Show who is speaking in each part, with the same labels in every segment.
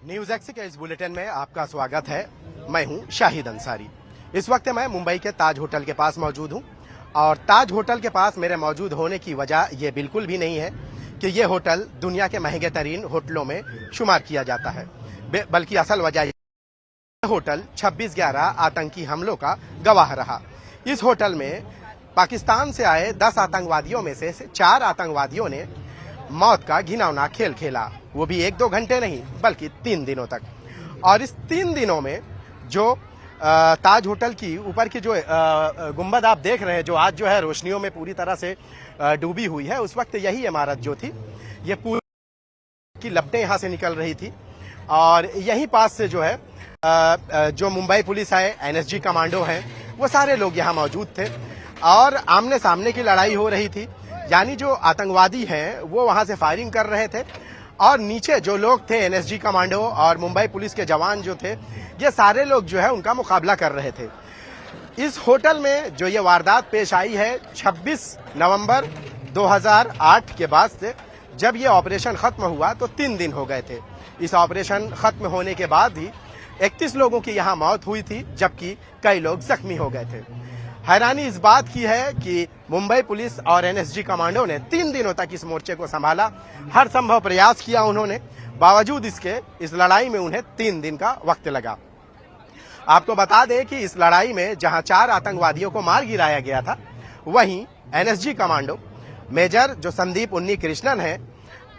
Speaker 1: News x के इस bulletin में आपका स्वागत है। मैं हूं शाहिद अंसारी। इस वक्त मैं मुंबई के ताज होटल के पास मौजूद हूं और ताज होटल के पास मेरे मौजूद होने की वजह यह बिल्कुल भी नहीं है कि यह होटल दुनिया के महंगे तरीन होटलों में शुमार किया जाता है, बल्कि असल वजह यह होटल 26/11 आतंकी हमलों का गवाह रहा। इस होटल में पाकिस्तान से आए 10 आतंकवादियों में से 4 आतंकवादियों ने मौत का घिनौना खेल खेला, वो भी 1-2 घंटे नहीं बल्कि 3 दिनों तक। और इस 3 दिनों में जो ताज होटल की ऊपर की जो गुंबद आप देख रहे हैं, जो आज जो है रोशनियों में पूरी तरह से डूबी हुई है, उस वक्त यही इमारत जो थी ये पूरी की लपटें यहाँ से निकल रही थी। और यहीं पास से जो है जो मुंबई पुलिस है, एनएसजी कमांडो हैं, वो सारे लोग यहाँ मौजूद थे और आमने सामने की लड़ाई हो रही थी। यानी जो आतंकवादी हैं वो वहां से फायरिंग कर रहे थे और नीचे जो लोग थे, एनएसजी कमांडो और मुंबई पुलिस के जवान जो थे, ये सारे लोग जो है उनका मुकाबला कर रहे थे। इस होटल में जो ये वारदात पेश आई है 26 नवंबर 2008 के बाद से, जब ये ऑपरेशन खत्म हुआ तो 3 दिन हो गए थे। इस ऑपरेशन खत्म होने के बाद ही 31 लोगों की यहाँ मौत हुई थी, जबकि कई लोग जख्मी हो गए थे। हैरानी इस बात की है कि मुंबई पुलिस और एनएसजी कमांडो ने 3 दिनों तक इस मोर्चे को संभाला, हर संभव प्रयास किया उन्होंने, बावजूद इसके इस लड़ाई में उन्हें 3 दिन का वक्त लगा। आपको बता दें कि इस लड़ाई में जहां 4 आतंकवादियों को मार गिराया गया था, वहीं एनएसजी कमांडो मेजर जो संदीप उन्नी कृष्णन है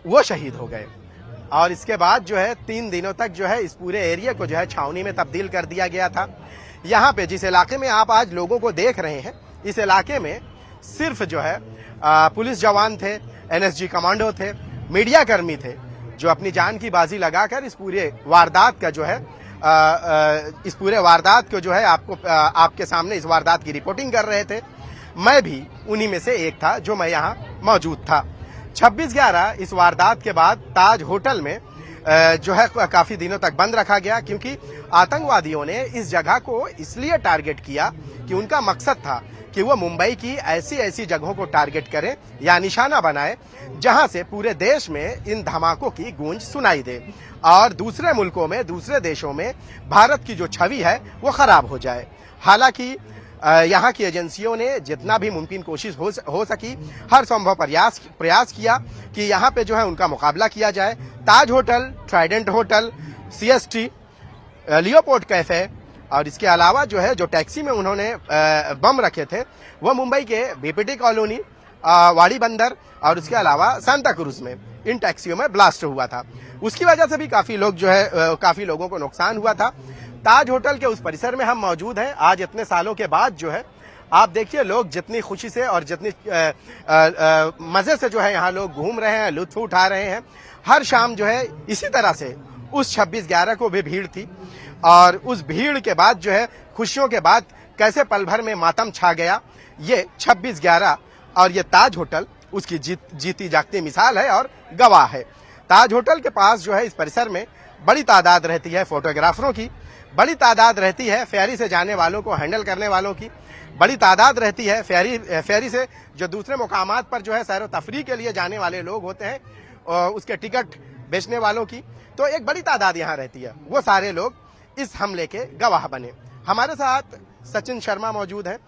Speaker 1: वो शहीद हो गए। और इसके बाद जो है 3 दिनों तक जो है इस पूरे एरिया को जो है छावनी में तब्दील कर दिया गया था। यहाँ पे जिस इलाके में आप आज लोगों को देख रहे हैं, इस इलाके में सिर्फ जो है पुलिस जवान थे, एनएसजी कमांडो थे, मीडिया कर्मी थे, जो अपनी जान की बाजी लगाकर इस पूरे वारदात का जो है इस पूरे वारदात को जो है आपके सामने इस वारदात की रिपोर्टिंग कर रहे थे। मैं भी उन्हीं में से एक था जो मैं यहाँ मौजूद था। 26/11 इस वारदात के बाद ताज होटल में जो है काफी दिनों तक बंद रखा गया, क्योंकि आतंकवादियों ने इस जगह को इसलिए टारगेट किया कि उनका मकसद था कि वो मुंबई की ऐसी ऐसी जगहों को टारगेट करें या निशाना बनाए जहां से पूरे देश में इन धमाकों की गूंज सुनाई दे और दूसरे मुल्कों में, दूसरे देशों में भारत की जो छवि है वो खराब हो जाए। हालांकि यहाँ की एजेंसियों ने जितना भी मुमकिन कोशिश हो सकी, हर संभव प्रयास किया कि यहाँ पे जो है उनका मुकाबला किया जाए। Taj hotel, Trident hotel, CST, Leopold cafe और इसके अलावा जो है जो टैक्सी में उन्होंने बम रखे थे वो मुंबई के बीपीटी कॉलोनी, वाड़ी बंदर और उसके अलावा सांता क्रूज में इन टैक्सियों में ब्लास्ट हुआ था। उसकी वजह से भी काफी लोग जो है काफी लोगों को नुकसान हुआ था। ताज होटल के उस परिसर में हम मौजूद हैं आज इतने सालों के बाद। जो है आप देखिए लोग जितनी खुशी से और जितनी मजे से जो है यहाँ लोग घूम रहे हैं, लुत्फ उठा रहे हैं। हर शाम जो है इसी तरह से उस 26/11 को भी भीड़ थी और उस भीड़ के बाद जो है खुशियों के बाद कैसे पल भर में मातम छा गया, ये 26/11 और ये ताज होटल उसकी जीती जागती मिसाल है और गवाह है। ताज होटल के पास जो है इस परिसर में बड़ी तादाद रहती है फोटोग्राफरों की, बड़ी तादाद रहती है फेरी से जाने वालों को हैंडल करने वालों की, बड़ी तादाद रहती है फेरी से जो दूसरे मुकामात पर जो है सैर व तफरीह के लिए जाने वाले लोग होते हैं और उसके टिकट बेचने वालों की। तो एक बड़ी तादाद यहाँ रहती है। वो सारे लोग इस हमले के गवाह बने। हमारे साथ सचिन शर्मा मौजूद हैं,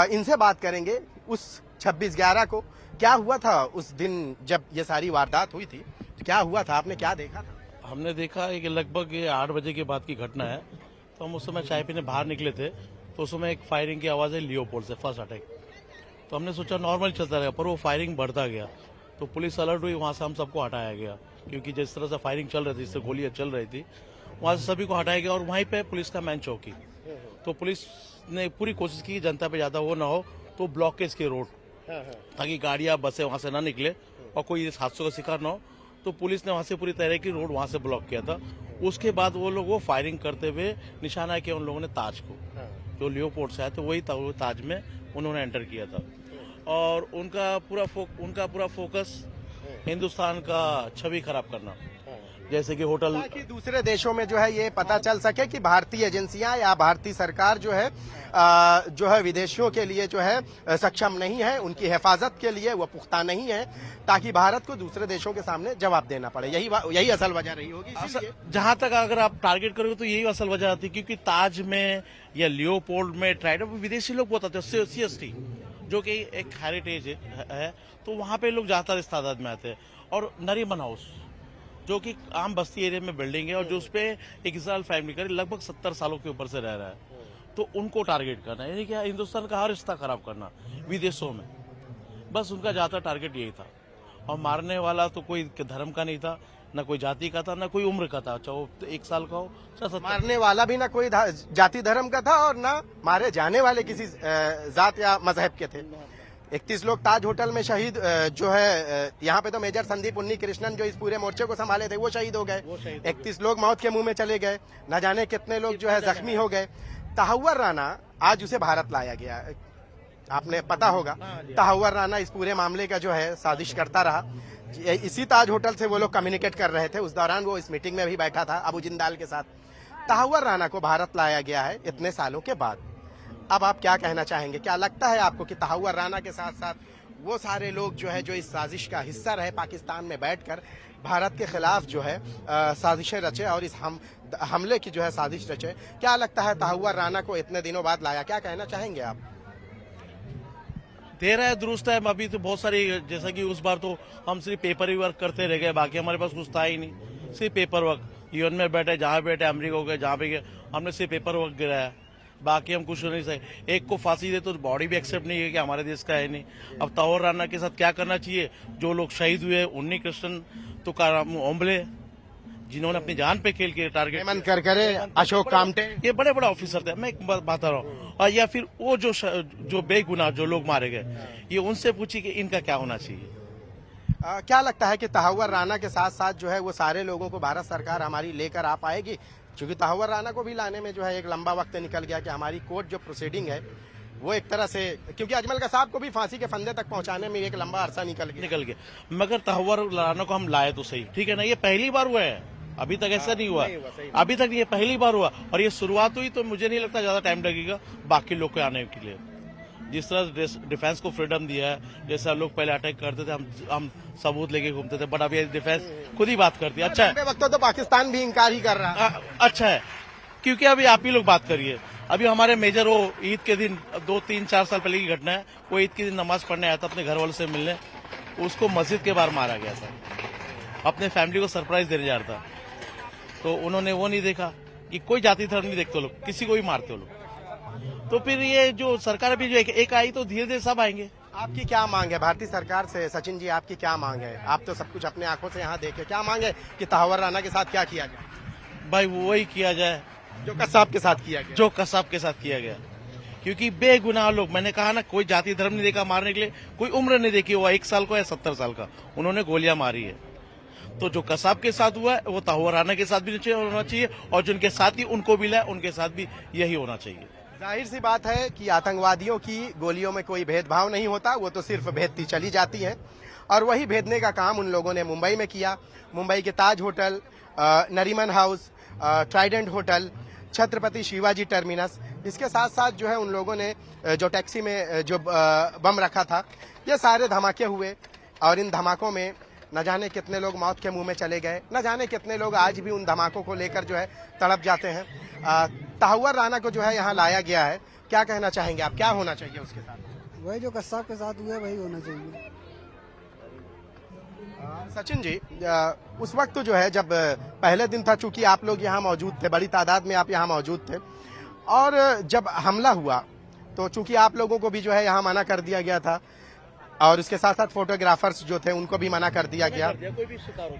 Speaker 1: इनसे बात करेंगे उस 26/11 को क्या हुआ था उस दिन जब ये सारी वारदात हुई थी, क्या हुआ था, आपने क्या देखा था?
Speaker 2: हमने देखा है कि लगभग ये 8 बजे के बाद की घटना है। तो हम उस समय चाय पीने बाहर निकले थे तो उस समय एक फायरिंग की आवाज है लियोपोर्ट से, फर्स्ट अटैक। तो हमने सोचा नॉर्मल चलता रहेगा, पर वो फायरिंग बढ़ता गया तो पुलिस अलर्ट हुई, वहां से हम सबको हटाया गया, क्योंकि जिस तरह से फायरिंग चल रही थी, जिससे गोलियां चल रही थी, वहां से सभी को हटाया गया। और वहीं पे पुलिस का मैन चौकी, तो पुलिस ने पूरी कोशिश की जनता पे ज्यादा वो ना हो, तो ब्लॉकेज के रोड, ताकि गाड़ियां बसें वहां से ना निकले और कोई इस हादसों का शिकार ना हो, तो पुलिस ने वहां से पूरी तरह की रोड वहां से ब्लॉक किया था। उसके बाद वो लोग वो फायरिंग करते हुए निशाना किया उन लोगों ने ताज को, जो लियोपोर्ट से आया तो वही ताज में उन्होंने एंटर किया था। और उनका पूरा फोकस हिंदुस्तान का छवि खराब करना, जैसे कि होटल।
Speaker 1: ताकि दूसरे देशों में जो है ये पता चल सके कि भारतीय एजेंसियां या भारतीय सरकार जो है विदेशियों के लिए जो है सक्षम नहीं है, उनकी हिफाजत के लिए वो पुख्ता नहीं है, ताकि भारत को दूसरे देशों के सामने जवाब देना पड़े। यही असल वजह रही होगी।
Speaker 2: जहां तक अगर आप टारगेट करोगे तो यही असल वजह आती है, क्योंकि ताज में या लियोपोल्ड में ट्राइडेंट विदेशी लोग बहुत आते हैं, CST जो कि एक हेरिटेज है, तो वहां पे लोग ज्यादातर इस तादाद में आते हैं। और नरीमन हाउस जो कि आम बस्ती एरिया में बिल्डिंग है और जो उसपे एक इजराइल फैमिली करीब लगभग 70 सालों के ऊपर से रह रहा है, तो उनको टारगेट करना, यानी कि हिंदुस्तान का हर रिश्ता खराब करना विदेशों में, बस उनका ज्यादातर टारगेट यही था। और मारने वाला तो कोई धर्म का नहीं था, न कोई जाति का था, न कोई उम्र का था, चाहे वो 1 साल का हो चाहे 70।
Speaker 1: मारने वाला भी ना कोई जाति धर्म का था और ना मारे जाने वाले किसी जात या मजहब के थे। 31 लोग ताज होटल में शहीद जो है, यहाँ पे तो मेजर संदीप उन्नी कृष्णन जो इस पूरे मोर्चे को संभाले थे वो शहीद हो गए। 31 लोग मौत के मुंह में चले गए, न जाने कितने लोग जो है जख्मी हो गए। तहव्वुर राना आज उसे भारत लाया गया, आपने पता होगा। तहव्वुर राना इस पूरे मामले का जो है साजिश करता रहा। इसी ताज होटल से वो लोग कम्युनिकेट कर रहे थे, उस दौरान वो इस मीटिंग में भी बैठा था अबू जिंदाल के साथ। तहव्वुर राना को भारत लाया गया है इतने सालों के बाद। अब आप क्या कहना चाहेंगे? क्या लगता है आपको कि तहव्वुर राना के साथ साथ वो सारे लोग जो है जो इस साजिश का हिस्सा रहे, पाकिस्तान में बैठकर भारत के खिलाफ जो है साजिशें रचे और इस हमले की जो है साजिश रचे, क्या लगता है तहव्वुर राना को इतने दिनों बाद लाया? क्या कहना चाहेंगे आप?
Speaker 2: दे रहा है, दुरुस्त है। अभी तो बहुत सारी, जैसा कि उस बार तो हम सिर्फ पेपर ही वर्क करते रह गए, बाकी हमारे पास कुछ था ही नहीं, सिर्फ पेपर वर्क। यूएन में बैठे, जहाँ बैठे, अमेरिका हो गए, जहाँ पे गए, हमने सिर्फ पेपर वर्क गिराया, बाकी हम कुछ नहीं सके। एक को फांसी दे तो बॉडी भी एक्सेप्ट नहीं है कि हमारे देश का है नहीं। अब तहव्वुर राना के साथ क्या करना चाहिए? जो लोग शहीद हुए, उन्नी कृष्णन तुकाराम ओम्बले, जिन्होंने अपनी जान पे खेल के टारगेट,
Speaker 1: हेमंत करकरे, अशोक कामटे,
Speaker 2: ये बड़े बड़े ऑफिसर थे, मैं एक बात बता रहा हूँ। और या फिर वो जो बेगुनाह जो लोग मारे गए, ये उनसे पूछिए कि इनका क्या होना चाहिए।
Speaker 1: क्या लगता है कि तहव्वुर राना के साथ साथ जो है वो सारे लोगों को भारत सरकार हमारी लेकर आ पाएगी? क्योंकि तहव्वुर राना को भी लाने में जो है एक लंबा वक्त निकल गया कि हमारी कोर्ट जो प्रोसीडिंग है वो एक तरह से, क्योंकि अजमल का साहब को भी फांसी के फंदे तक पहुंचाने में एक लंबा अरसा निकल गया।
Speaker 2: मगर तहव्वुर राना को हम लाए तो सही, ठीक है ना, ये पहली बार हुआ है, अभी तक ऐसा नहीं हुआ, अभी तक ये पहली बार हुआ और ये शुरुआत हुई, तो मुझे नहीं लगता ज्यादा टाइम लगेगा बाकी लोग के आने के लिए। जिस तरह डिफेंस को फ्रीडम दिया है, जैसे हम लोग पहले अटैक करते थे, हम सबूत लेके घूमते थे, बट अभी डिफेंस खुद ही बात करती है। अच्छा है,
Speaker 1: वक्त तो पाकिस्तान भी इंकार ही कर रहा है।
Speaker 2: अच्छा है, क्योंकि अभी आप ही लोग बात करिए। अभी हमारे मेजर, वो ईद के दिन 2-3-4 साल पहले की घटना है, वो ईद के दिन नमाज पढ़ने आया था अपने घर वालों से मिलने, उसको मस्जिद के बाहर मारा गया था, अपने फैमिली को सरप्राइज देने जा रहा था। तो उन्होंने वो नहीं देखा कि कोई जाति धर्म नहीं देखते लोग, किसी को भी मारते लोग। तो फिर ये जो सरकार अभी जो एक आई, तो धीरे धीरे सब आएंगे।
Speaker 1: आपकी क्या मांग है भारतीय सरकार से? सचिन जी, आपकी क्या मांग है? आप तो सब कुछ अपने आंखों से यहाँ देखे, क्या मांग है कि तहव्वुर राना के साथ क्या किया जाए?
Speaker 2: भाई वही किया जाए
Speaker 1: जो कसाब के साथ किया गया,
Speaker 2: जो कसाब के साथ किया गया, क्योंकि बेगुनाह लोग, मैंने कहा ना, कोई जाति धर्म नहीं देखा मारने के लिए, कोई उम्र नहीं देखी, वो 1 साल का या 70 साल का, उन्होंने गोलियां मारी है। तो जो कसाब के साथ हुआ है वो तहव्वुर राना के साथ भी होना चाहिए, और जिनके साथ ही उनको भी लाए उनके साथ भी यही होना चाहिए।
Speaker 1: जाहिर सी बात है कि आतंकवादियों की गोलियों में कोई भेदभाव नहीं होता, वो तो सिर्फ भेदती चली जाती हैं, और वही भेदने का काम उन लोगों ने मुंबई में किया। मुंबई के Taj hotel, Nariman house, Trident hotel, Chhatrapati Shivaji terminus, इसके साथ साथ जो है उन लोगों ने जो टैक्सी में जो बम रखा था, ये सारे धमाके हुए, और इन धमाकों में न जाने कितने लोग मौत के मुंह में चले गए, न जाने कितने लोग आज भी उन धमाकों को लेकर जो है तड़प जाते हैं। तहव्वुर राना को जो है यहाँ लाया गया है, क्या कहना चाहेंगे आप? क्या होना चाहिए उसके साथ?
Speaker 3: वही जो कसाब के साथ हुआ है वही होना चाहिए।
Speaker 1: सचिन जी, उस वक्त जो है जब पहले दिन था, चूंकि आप लोग यहाँ मौजूद थे, बड़ी तादाद में आप यहाँ मौजूद थे, और जब हमला हुआ तो चूंकि आप लोगों को भी जो है यहाँ मना कर दिया गया था, और उसके साथ साथ फोटोग्राफर्स जो थे उनको भी मना कर दिया गया।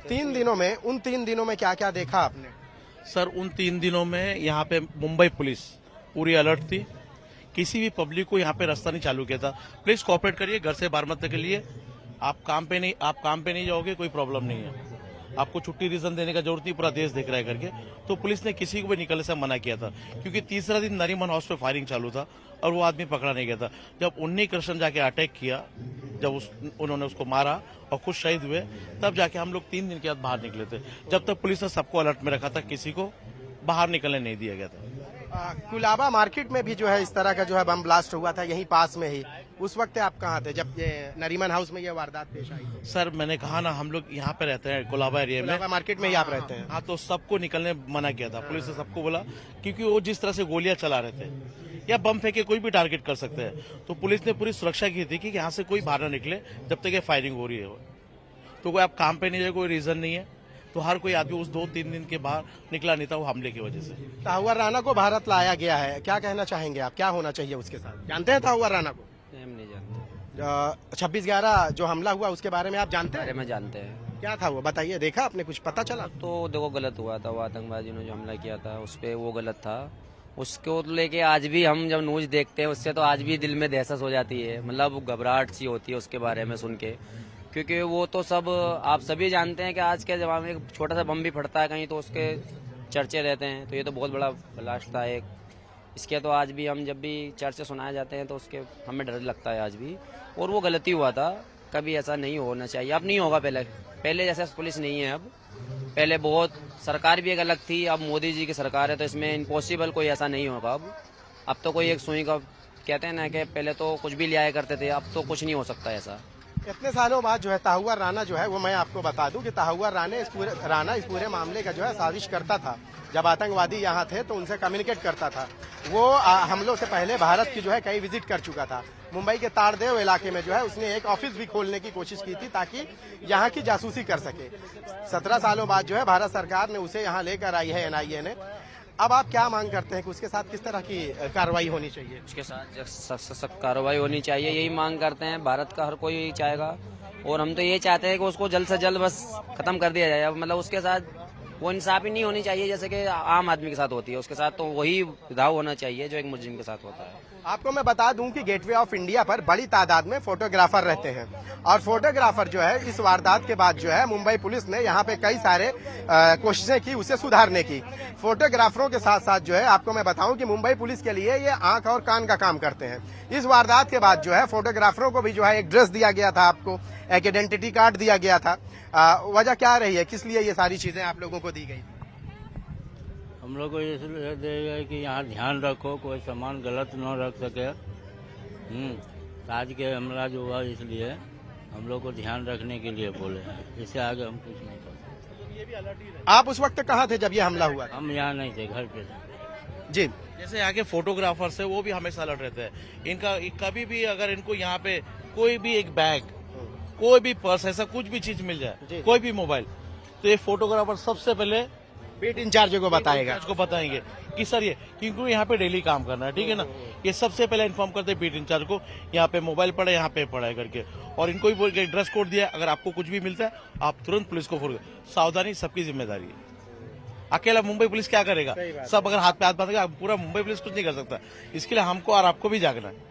Speaker 1: 3 दिनों में, उन 3 दिनों में क्या क्या देखा आपने?
Speaker 2: सर, उन 3 दिनों में यहाँ पे मुंबई पुलिस पूरी अलर्ट थी, किसी भी पब्लिक को यहाँ पे रास्ता नहीं चालू किया था। प्लीज कोऑपरेट करिए, घर से बाहर मत निकलिए, आप काम पे नहीं जाओगे, कोई प्रॉब्लम नहीं है। आपको छुट्टी रीजन देने का जरूरत नहीं, पूरा देश देख रहा है करके। तो पुलिस ने किसी को भी निकलने से मना किया था, क्योंकि तीसरा दिन नरीमन हाउस पे फायरिंग चालू था और वो आदमी पकड़ा नहीं गया था। जब उन्नी कृष्ण जाके अटैक किया, जब उन्होंने उसको मारा और खुद शहीद हुए, तब जाके हम लोग 3 दिन के बाद बाहर निकले थे। जब तक पुलिस ने सबको अलर्ट में रखा था, किसी को बाहर निकलने नहीं दिया गया था।
Speaker 1: कुलाबा मार्केट में भी जो है इस तरह का जो है बम ब्लास्ट हुआ था, यहीं पास में ही। उस वक्त आप कहाँ थे जब ये नरीमन हाउस में ये वारदात पेश आई?
Speaker 2: सर मैंने कहा ना, हम लोग यहाँ पे रहते हैं कोलाबा एरिया में।
Speaker 1: कुलाबा मार्केट में ही आप रहते हैं?
Speaker 2: हाँ, तो सबको निकलने मना किया था, पुलिस ने सबको बोला, क्योंकि वो जिस तरह से गोलियां चला रहे थे या बम फेंके कोई भी टारगेट कर सकते हैं। तो पुलिस ने पूरी सुरक्षा की थी कि यहाँ से कोई बाहर न निकले जब तक ये फायरिंग हो रही है। तो कोई आप काम पे नहीं जाए, कोई रीजन नहीं है, तो हर कोई आदमी उस 2-3 दिन के बाहर निकला नहीं था वो हमले की वजह से।
Speaker 1: ताहुआ राणा को भारत लाया गया है, क्या कहना चाहेंगे आप, क्या होना चाहिए उसके साथ? जानते हैं ताहुआ राणा को?
Speaker 4: हम नहीं जानते।
Speaker 1: 26/11 जो हमला हुआ उसके बारे में आप जानते
Speaker 4: बारे
Speaker 1: हैं?
Speaker 4: में जानते हैं।
Speaker 1: क्या था वो, बताइए, देखा आपने, कुछ पता चला?
Speaker 4: तो देखो गलत हुआ था, वो आतंकवादियों ने जो हमला किया था उस पे वो गलत था। उसको लेके आज भी हम जब न्यूज देखते हैं उससे तो आज भी दिल में दहशत हो जाती है, मतलब घबराहट सी होती है उसके बारे में सुन के। क्योंकि वो तो सब आप सभी जानते हैं कि आज के जमाने में एक छोटा सा बम भी फटता है कहीं तो उसके चर्चे रहते हैं। तो ये तो बहुत बड़ा ब्लास्ट था एक, इसके तो आज भी हम जब भी चर्चे सुनाए जाते हैं तो उसके हमें डर लगता है आज भी। और वो गलती हुआ था, कभी ऐसा नहीं होना चाहिए। अब नहीं होगा, पहले जैसे पुलिस नहीं है अब। पहले बहुत सरकार भी एक अलग थी, अब मोदी जी की सरकार है तो इसमें इम्पॉसिबल कोई ऐसा नहीं होगा अब तो कोई एक सुई का कहते हैं ना कि पहले तो कुछ भी लिया करते थे, अब तो कुछ नहीं हो सकता ऐसा।
Speaker 1: इतने सालों बाद जो है ताहुआ राणा जो है वो, मैं आपको बता दूं कि ताहुआ राणा इस पूरे मामले का जो है साजिश करता था। जब आतंकवादी यहाँ थे तो उनसे कम्युनिकेट करता था। वो हमलों से पहले भारत की जो है कई विजिट कर चुका था। मुंबई के ताड़देव इलाके में जो है उसने एक ऑफिस भी खोलने की कोशिश की थी ताकि यहाँ की जासूसी कर सके। 17 सालों बाद जो है भारत सरकार ने उसे यहाँ लेकर आई है NIA ने। अब आप क्या मांग करते हैं कि उसके साथ किस तरह की कार्रवाई होनी चाहिए?
Speaker 4: उसके साथ सख्त कार्रवाई होनी चाहिए, यही मांग करते हैं। भारत का हर कोई यही चाहेगा और हम तो ये चाहते हैं कि उसको जल्द से जल्द बस खत्म कर दिया जाए। मतलब उसके साथ वो इंसाफी नहीं होनी चाहिए जैसे कि आम आदमी के साथ होती है, उसके साथ तो वही विधाव होना चाहिए जो एक मुजरिम के साथ होता है।
Speaker 1: आपको मैं बता दूं कि गेटवे ऑफ इंडिया पर बड़ी तादाद में फोटोग्राफर रहते हैं और फोटोग्राफर जो है इस वारदात के बाद जो है मुंबई पुलिस ने यहाँ पे कई सारे कोशिशें की उसे सुधारने की। फोटोग्राफरों के साथ साथ जो है आपको मैं बताऊं कि मुंबई पुलिस के लिए ये आंख और कान का काम करते हैं। इस वारदात के बाद जो है फोटोग्राफरों को भी जो है एक ड्रेस दिया गया था, आपको एक आइडेंटिटी कार्ड दिया गया था। वजह क्या रही है, किस लिए ये सारी चीजें आप लोगों को दी गई?
Speaker 5: हम लोग को इसलिए देगा कि यहाँ ध्यान रखो, कोई सामान गलत न रख सके। आज के हमला जो हुआ इसलिए हम लोग को ध्यान रखने के लिए बोले हैं, इससे आगे हम कुछ नहीं कर सकते।
Speaker 1: आप उस वक्त कहाँ थे जब ये हमला हुआ?
Speaker 5: हम यहाँ नहीं थे, घर पे थे।
Speaker 1: जी,
Speaker 2: जैसे यहाँ के फोटोग्राफर्स है वो भी हमेशा अलर्ट रहते हैं। इनका कभी भी अगर इनको यहाँ पे कोई भी एक बैग, कोई भी पर्स, ऐसा कुछ भी चीज मिल जाए, कोई भी मोबाइल, तो ये फोटोग्राफर सबसे पहले
Speaker 1: बीट इंचार्ज को बताएगा,
Speaker 2: को बताएंगे कि सर ये, क्योंकि यहाँ पे डेली काम करना है, ठीक है ना। ये सबसे पहले इन्फॉर्म करते हैं बीट इंचार्ज को, यहाँ पे मोबाइल पड़ा है, यहाँ पे पड़ा है करके। और इनको भी बोल के ड्रेस कोड दिया है, अगर आपको कुछ भी मिलता है आप तुरंत पुलिस को फोन करें। सावधानी सबकी जिम्मेदारी है, अकेला मुंबई पुलिस क्या करेगा? सब अगर हाथ पे हाथ बांधेगा, पूरा मुंबई पुलिस कुछ नहीं कर सकता। इसके लिए हमको और आपको भी जागना है।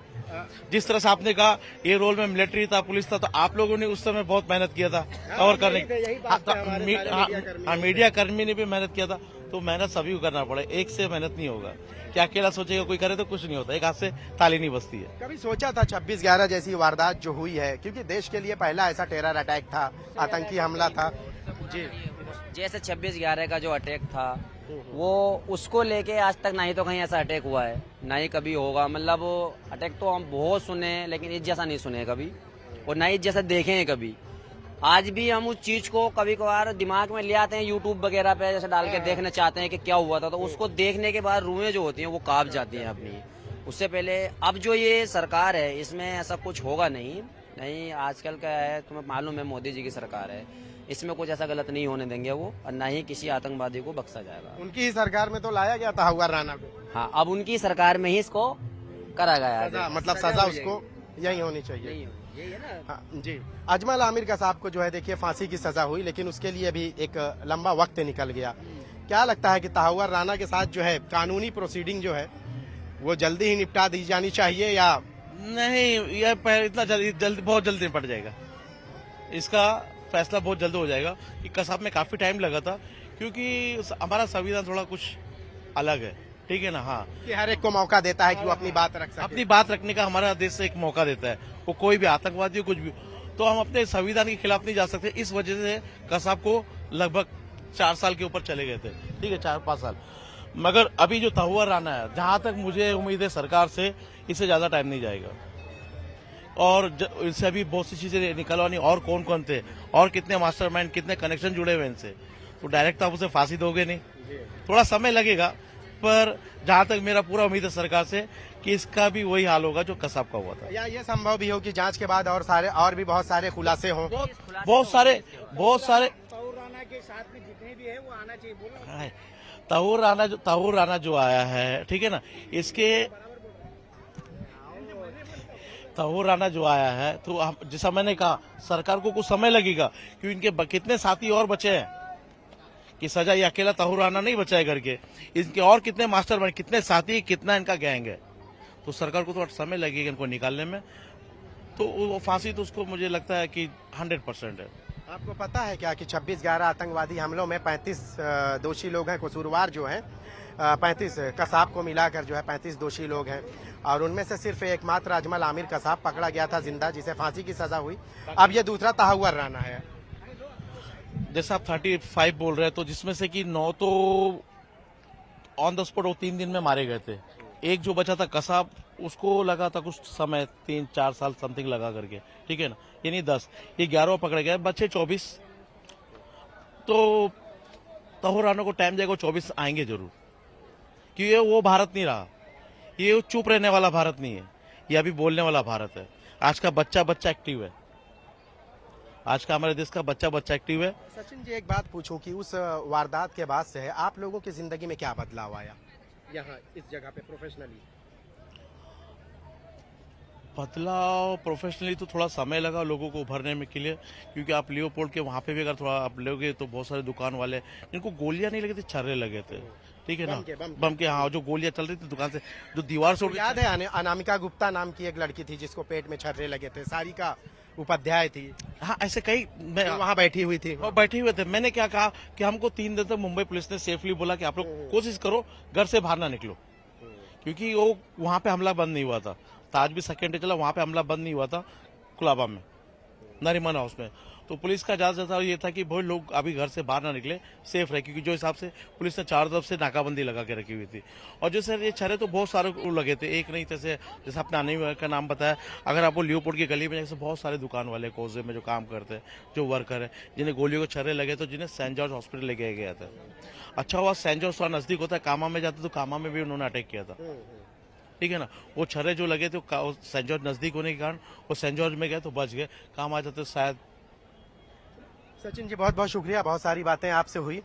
Speaker 2: जिस तरह से आपने कहा ये रोल में मिलिट्री था, पुलिस था, तो आप लोगों ने उस समय बहुत मेहनत किया था कवर करने की। मीडिया कर्मी ने भी मेहनत किया था, तो मेहनत सभी को करना पड़े, एक से मेहनत नहीं होगा। क्या अकेला सोचेगा कोई करे तो कुछ नहीं होता, एक हाथ से ताली नहीं बजती है।
Speaker 1: कभी सोचा था 26/11 जैसी वारदात जो हुई है, क्योंकि देश के लिए पहला ऐसा टेरर अटैक था, आतंकी हमला था जी,
Speaker 4: जैसे 26/11 का जो अटैक था वो उसको लेके आज तक ना ही तो कहीं ऐसा अटैक हुआ है, ना ही कभी होगा। मतलब अटैक तो हम बहुत सुने लेकिन इस जैसा नहीं सुने कभी, और ना ही इस जैसा देखे हैं कभी। आज भी हम उस चीज को कभी कभार दिमाग में ले आते हैं, यूट्यूब वगैरह पे जैसे डाल के देखना चाहते हैं कि क्या हुआ था, तो उसको देखने के बाद रूहें जो होती हैं वो कांप जाती हैं अपनी। उससे पहले अब जो ये सरकार है इसमें ऐसा कुछ होगा नहीं। आजकल का है, तुम्हें मालूम है मोदी जी की सरकार है, इसमें कुछ ऐसा गलत नहीं होने देंगे वो, और ना ही किसी आतंकवादी को बख्शा जाएगा।
Speaker 1: उनकी ही सरकार में तो लाया गया था ताहुआ राणा को।
Speaker 4: हाँ, अब उनकी सरकार में ही इसको करा गया है।
Speaker 1: मतलब सजा उसको यही होनी चाहिए।
Speaker 4: यही है ना।
Speaker 1: हाँ, जी। अजमल आमिर का साहब को जो है देखिए फांसी की सजा हुई, लेकिन उसके लिए भी एक लंबा वक्त निकल गया। क्या लगता है कि ताहुआ राणा के साथ जो है कानूनी प्रोसीडिंग जो है वो जल्दी ही निपटा दी जानी चाहिए या
Speaker 2: नहीं? यह इतना जल्दी बहुत जल्दी निपट जाएगा। इसका फैसला बहुत जल्द हो जाएगा कि कसाब में काफी टाइम लगा था, क्योंकि हमारा संविधान थोड़ा कुछ अलग है, ठीक है ना। हाँ,
Speaker 1: कि हर एक को मौका देता है कि वो अपनी बात रख सके।
Speaker 2: अपनी बात रखने का हमारा देश से एक मौका देता है, वो कोई भी आतंकवादी हो कुछ भी, तो हम अपने संविधान के खिलाफ नहीं जा सकते। इस वजह से कसाब को लगभग 4 साल के ऊपर चले गए थे, ठीक है, 4-5 साल। मगर अभी जो तहुवर राना है, जहां तक मुझे उम्मीद है सरकार से, इससे ज्यादा टाइम नहीं जाएगा। और इससे अभी बहुत सी चीजें निकलवानी, और कौन कौन थे और कितने मास्टरमाइंड, कितने कनेक्शन जुड़े हुए इनसे, तो डायरेक्ट आप उसे फांसी दोगे नहीं, थोड़ा समय लगेगा। पर जहां तक मेरा पूरा उम्मीद है सरकार से कि इसका भी वही हाल होगा जो कसाब का हुआ था।
Speaker 1: या ये संभव भी हो कि जांच के बाद और भी बहुत सारे खुलासे हों।
Speaker 2: बहुत सारे
Speaker 3: तहुर राणा के साथ में जितने भी है वो आना चाहिए, बोलो।
Speaker 2: हाँ, तहुर राणा जो आया है, ठीक है ना, इसके तहुर राणा जो आया है, तो जैसा मैंने कहा सरकार को कुछ समय लगेगा, क्योंकि इनके कितने साथी और बचे हैं कि सजा ये अकेला तहुर राणा नहीं बचा है करके, इनके और कितने मास्टरमाइंड, कितने साथी, कितना इनका गैंग है, तो सरकार को थोड़ा समय लगेगा इनको निकालने में। तो वो फांसी तो उसको मुझे लगता है कि 100% है।
Speaker 1: आपको पता है क्या कि 26/11 आतंकवादी हमलों में 35 दोषी लोग हैं, कसूरवार जो हैं 35, कसाब को मिलाकर जो है 35 दोषी लोग हैं, और उनमें से सिर्फ एकमात्र अजमल आमिर कसाब पकड़ा गया था जिंदा, जिसे फांसी की सजा हुई। अब ये दूसरा तहुवर राना है।
Speaker 2: जैसे आप 35 बोल रहे हैं, तो जिसमें से कि 9 तो ऑन द स्पॉट वो 3 दिन में मारे गए थे। एक जो बचा था कसाब, उसको लगा था कुछ समय, 3-4 साल समथिंग लगा करके, ठीक है ना, यानी 10, ये 11 पकड़े गए, बचे 24। तो तहुर राना को टाइम जाएगा, 24 आएंगे जरूर, क्योंकि वो भारत नहीं रहा, ये चुप रहने वाला भारत नहीं है, ये अभी बोलने वाला भारत है। आज का बच्चा एक्टिव है, आज का हमारे देश का बच्चा एक्टिव है।
Speaker 1: सचिन जी, एक बात पूछूं कि उस वारदात के बाद से आप लोगों की जिंदगी में क्या बदलाव आया यहाँ इस जगह पे प्रोफेशनली?
Speaker 2: बदलाव प्रोफेशनली तो थोड़ा समय लगा लोगों को उभरने में के लिए, क्योंकि आप लियोपोल्ड के वहां पे भी अगर थोड़ा आप लोगे तो बहुत सारे दुकान वाले जिनको गोलियां नहीं लगे थे, छर्रे लगे थे, ठीक है ना, बम के। हाँ, जो गोलियां चल रही थी दुकान से, जो दीवार से
Speaker 1: याद है अनामिका गुप्ता नाम की एक लड़की थी जिसको पेट में छर्रे लगे थे, सारिका उपाध्याय थी।
Speaker 2: हाँ, ऐसे कई
Speaker 1: वहाँ बैठी हुई थी।
Speaker 2: बैठे हुए थे। मैंने क्या कहा कि हमको 3 दिन तक मुंबई पुलिस ने सेफली बोला कि आप लोग कोशिश करो घर से बाहर ना निकलो, क्योंकि वो वहां पे हमला बंद नहीं हुआ था। ताज भी सेकेंड डे चला, वहां पे हमला बंद नहीं हुआ था, कुलाबा में, नरीमन हाउस में। तो पुलिस का ज्यादा ये था कि भाई लोग अभी घर से बाहर ना निकले, सेफ रहे, क्योंकि जो हिसाब से पुलिस ने 4 तरफ से नाकाबंदी लगा के रखी हुई थी। और जो सर ये छर्रे तो बहुत सारे लगे थे, एक नहीं, जैसे अपने आने का नाम बताया, अगर आपको लियोपोल्ड की गली में जैसे बहुत सारे दुकान वाले कोजे में जो काम करते हैं, जो वर्कर है, जिन्हें गोलियों के छर्रे लगे, तो जिन्हें सेंट जॉर्ज हॉस्पिटल लेके गया था। अच्छा हुआ सेंट जॉर्ज थोड़ा नजदीक होता है, कामा में जाते तो कामा में भी उन्होंने अटैक किया था, ठीक है ना। वो छर्रे जो लगे थे सेंट जॉर्ज नजदीक होने के कारण वो सेंट जॉर्ज में गए तो बच गए, काम आ जाते शायद।
Speaker 1: सचिन जी, बहुत बहुत शुक्रिया, बहुत सारी बातें आपसे हुई।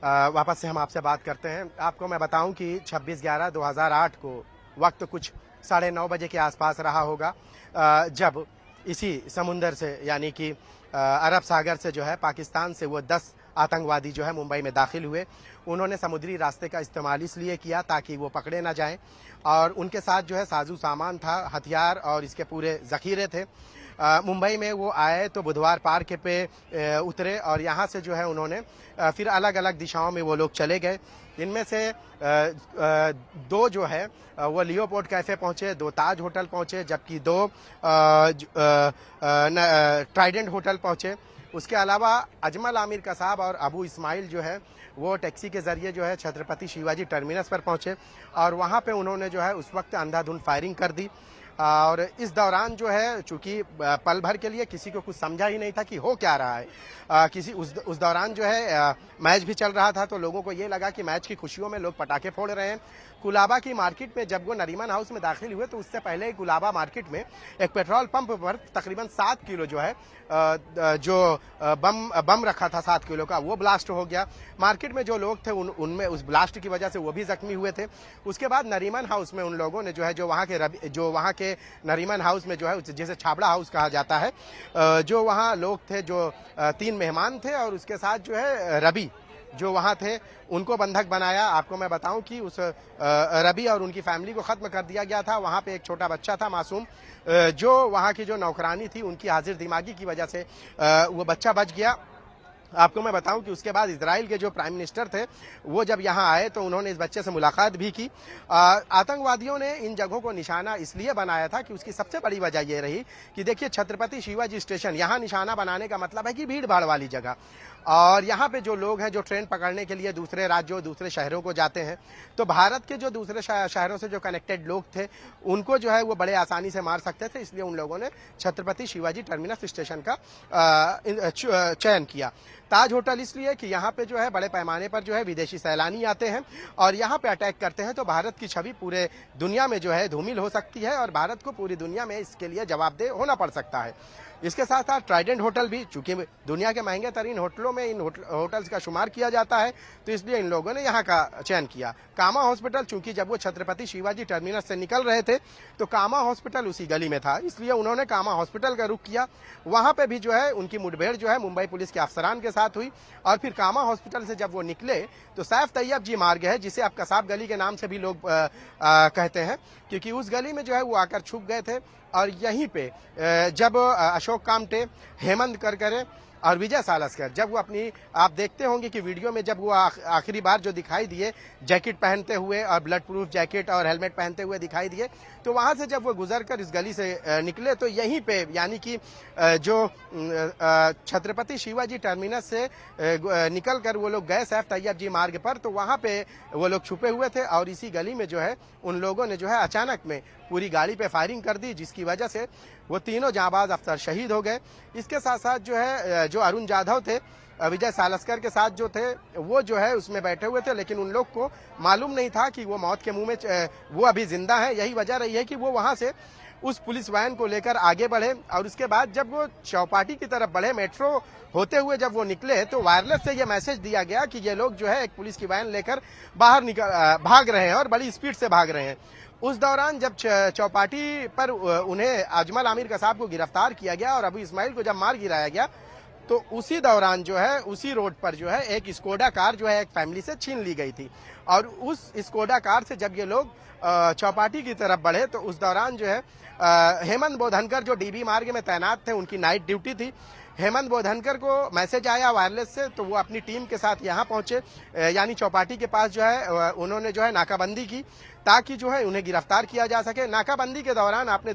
Speaker 1: वापस से हम आपसे बात करते हैं। आपको मैं बताऊं कि 26/11/2008 को वक्त कुछ 9:30 बजे के आसपास रहा होगा, जब इसी समुंदर से यानी कि अरब सागर से जो है पाकिस्तान से वो 10 आतंकवादी जो है मुंबई में दाखिल हुए। उन्होंने समुद्री रास्ते का इस्तेमाल इसलिए किया ताकि वो पकड़े ना जाएं, और उनके साथ जो है साजू सामान था, हथियार और इसके पूरे जखीरे थे। मुंबई में वो आए तो बुधवार पार्क पे उतरे, और यहाँ से जो है उन्होंने फिर अलग अलग दिशाओं में वो लोग चले गए। इनमें से 2 जो है वो लियोपोल्ड कैफे पहुंचे, 2 ताज होटल पहुंचे, जबकि 2 ट्राइडेंट होटल पहुंचे। उसके अलावा अजमल आमिर कसाब और अबू इस्माइल जो है वो टैक्सी के जरिए जो है छत्रपति शिवाजी टर्मिनस पर पहुंचे, और वहां पे उन्होंने जो है उस वक्त अंधाधुंध फायरिंग कर दी। और इस दौरान जो है चूंकि पल भर के लिए किसी को कुछ समझा ही नहीं था कि हो क्या रहा है, उस दौरान जो है मैच भी चल रहा था, तो लोगों को ये लगा कि मैच की खुशियों में लोग पटाखे फोड़ रहे हैं। कुलाबा की मार्केट में जब वो नरीमन हाउस में दाखिल हुए तो उससे पहले कुलाबा मार्केट में एक पेट्रोल पंप पर तकरीबन 7 किलो जो है जो बम रखा था 7 किलो का, वो ब्लास्ट हो गया। मार्केट में जो लोग थे उनमें उस ब्लास्ट की वजह से वो भी जख्मी हुए थे। उसके बाद नरीमन हाउस में उन लोगों ने जो है जो वहाँ के नरीमन हाउस में जो है जिसे छाबड़ा हाउस कहा जाता है, जो वहाँ लोग थे, जो 3 मेहमान थे और उसके साथ जो है रवि जो वहां थे उनको बंधक बनाया। आपको मैं बताऊं कि उस रवि और उनकी फैमिली को खत्म कर दिया गया था। वहां पे एक छोटा बच्चा था मासूम, जो वहां की जो नौकरानी थी उनकी हाजिर दिमागी की वजह से वो बच्चा बच गया। आपको मैं बताऊं कि उसके बाद इजराइल के जो प्राइम मिनिस्टर थे वो जब यहां आए तो उन्होंने इस बच्चे से मुलाकात भी की। आतंकवादियों ने इन जगहों को निशाना इसलिए बनाया था कि उसकी सबसे बड़ी वजह यह रही कि देखिए छत्रपति शिवाजी स्टेशन यहां निशाना बनाने का मतलब है कि भीड़ भाड़ वाली जगह, और यहाँ पे जो लोग हैं जो ट्रेन पकड़ने के लिए दूसरे राज्यों दूसरे शहरों को जाते हैं, तो भारत के जो दूसरे शहरों से जो कनेक्टेड लोग थे उनको जो है वो बड़े आसानी से मार सकते थे, इसलिए उन लोगों ने छत्रपति शिवाजी टर्मिनस स्टेशन का चयन किया। ताज होटल इसलिए कि यहाँ पे जो है बड़े पैमाने पर जो है विदेशी सैलानी आते हैं और यहाँ पे अटैक करते हैं, तो भारत की छवि पूरे दुनिया में जो है धूमिल हो सकती है और भारत को पूरी दुनिया में इसके लिए जवाबदेह होना पड़ सकता है। इसके साथ साथ ट्राइडेंट होटल भी, चूंकि दुनिया के महंगे तरीन होटलों में इन होटल्स का शुमार किया जाता है, तो इसलिए इन लोगों ने यहाँ का चयन किया। कामा हॉस्पिटल, चूंकि जब वो छत्रपति शिवाजी टर्मिनस से निकल रहे थे तो कामा हॉस्पिटल उसी गली में था, इसलिए उन्होंने कामा हॉस्पिटल का रुख किया। वहां पे भी जो है उनकी मुठभेड़ जो है मुंबई पुलिस के अफसरान के साथ हुई और फिर कामा हॉस्पिटल से जब वो निकले तो सैफ तैयब जी मार्ग है, जिसे आप कसाब गली के नाम से भी लोग कहते हैं, क्योंकि उस गली में जो है वो आकर छुप गए थे। और यहीं पे जब अशोक कामटे, हेमंत करकरे और विजय सालस्कर, जब वो अपनी, आप देखते होंगे कि वीडियो में जब वो आखिरी बार जो दिखाई दिए जैकेट पहनते हुए और ब्लड प्रूफ जैकेट और हेलमेट पहनते हुए दिखाई दिए, तो वहां से जब वो गुजरकर इस गली से निकले तो यहीं पे यानी कि जो छत्रपति शिवाजी टर्मिनस से निकलकर वो लोग गए सैफ तैयब जी मार्ग पर, तो वहां पे वो लोग छुपे हुए थे और इसी गली में जो है उन लोगों ने जो है अचानक में पूरी गाड़ी पे फायरिंग कर दी, जिसकी वजह से वो तीनों जांबाज अफसर शहीद हो गए। इसके साथ साथ जो है जो अरुण जाधव थे विजय सालस्कर के साथ जो थे वो जो है उसमें बैठे हुए थे, लेकिन उन लोग को मालूम नहीं था कि वो मौत के मुंह में वो अभी जिंदा है। यही वजह रही है कि वो वहां से उस पुलिस वैन को लेकर आगे बढ़े और उसके बाद जब वो चौपाटी की तरफ बढ़े, मेट्रो होते हुए जब वो निकले, तो वायरलेस से ये मैसेज दिया गया कि ये लोग जो है एक पुलिस की वैन लेकर बाहर भाग रहे हैं और बड़ी स्पीड से भाग रहे हैं। उस दौरान जब चौपाटी पर उन्हें अजमल आमिर कसाब को गिरफ्तार किया गया और अबू इस्माइल को जब मार गिराया गया, तो उसी दौरान जो है उसी रोड पर जो है एक स्कोडा कार जो है एक फैमिली से छीन ली गई थी और उस स्कोडा कार से जब ये लोग चौपाटी की तरफ बढ़े तो उस दौरान जो है हेमंत बोधनकर जो डीबी मार्ग में तैनात थे, उनकी नाइट ड्यूटी थी। हेमंत बोधनकर को मैसेज आया वायरलेस से, तो वो अपनी टीम के साथ यहाँ पहुंचे, यानी चौपाटी के पास जो है उन्होंने जो है नाकाबंदी की ताकि जो है उन्हें गिरफ्तार किया जा सके। नाकाबंदी के दौरान आपने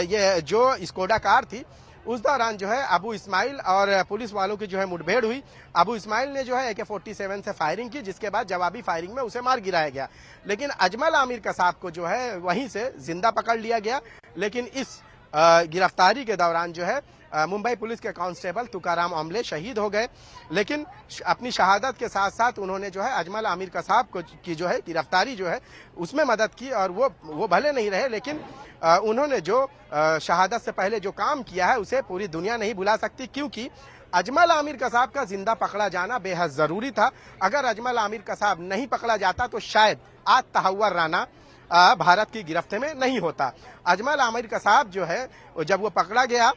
Speaker 1: ये जो स्कोडा कार थी उस दौरान जो है अबू इस्माइल और पुलिस वालों की जो है मुठभेड़ हुई। अबू इस्माइल ने जो है AK-47 से फायरिंग की, जिसके बाद जवाबी फायरिंग में उसे मार गिराया गया, लेकिन अजमल आमिर कसाब को जो है वहीं से जिंदा पकड़ लिया गया। लेकिन इस गिरफ्तारी के दौरान जो है मुंबई पुलिस के कांस्टेबल तुकाराम ओम्बले शहीद हो गए, लेकिन अपनी शहादत के साथ साथ उन्होंने जो है अजमल आमिर कसाब को की जो है गिरफ्तारी जो है उसमें मदद की और वो भले नहीं रहे, लेकिन उन्होंने जो शहादत से पहले जो काम किया है उसे पूरी दुनिया नहीं भुला सकती, क्योंकि अजमल आमिर कसाब का जिंदा पकड़ा जाना बेहद जरूरी था। अगर अजमल आमिर कसाब नहीं पकड़ा जाता तो शायद आज तहव्वुर राना भारत की गिरफ्त में नहीं होता। अजमल आमिर कसाब जो है जब वो पकड़ा गया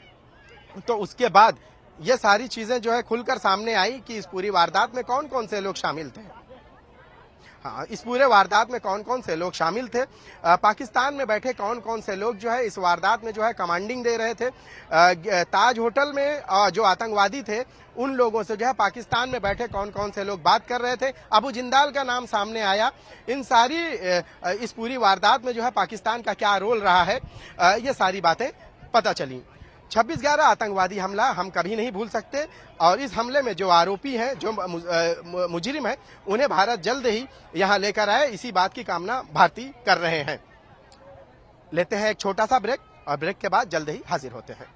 Speaker 1: तो उसके बाद ये सारी चीजें जो है खुलकर सामने आई कि इस पूरी वारदात में कौन कौन से लोग शामिल थे। हाँ, इस पूरे वारदात में कौन कौन से लोग शामिल थे, पाकिस्तान में बैठे कौन कौन से लोग जो है इस वारदात में जो है कमांडिंग दे रहे थे। ताज होटल में जो आतंकवादी थे उन लोगों से जो है पाकिस्तान में बैठे कौन कौन से लोग बात कर रहे थे, अबू जिंदाल का नाम सामने आया। इन सारी इस पूरी वारदात में जो है पाकिस्तान का क्या रोल रहा है, ये सारी बातें पता चली। 26/11 आतंकवादी हमला हम कभी नहीं भूल सकते और इस हमले में जो आरोपी हैं, जो मुजरिम हैं, उन्हें भारत जल्द ही यहां लेकर आए, इसी बात की कामना भारतीय कर रहे हैं। लेते हैं एक छोटा सा ब्रेक और ब्रेक के बाद जल्द ही हाजिर होते हैं।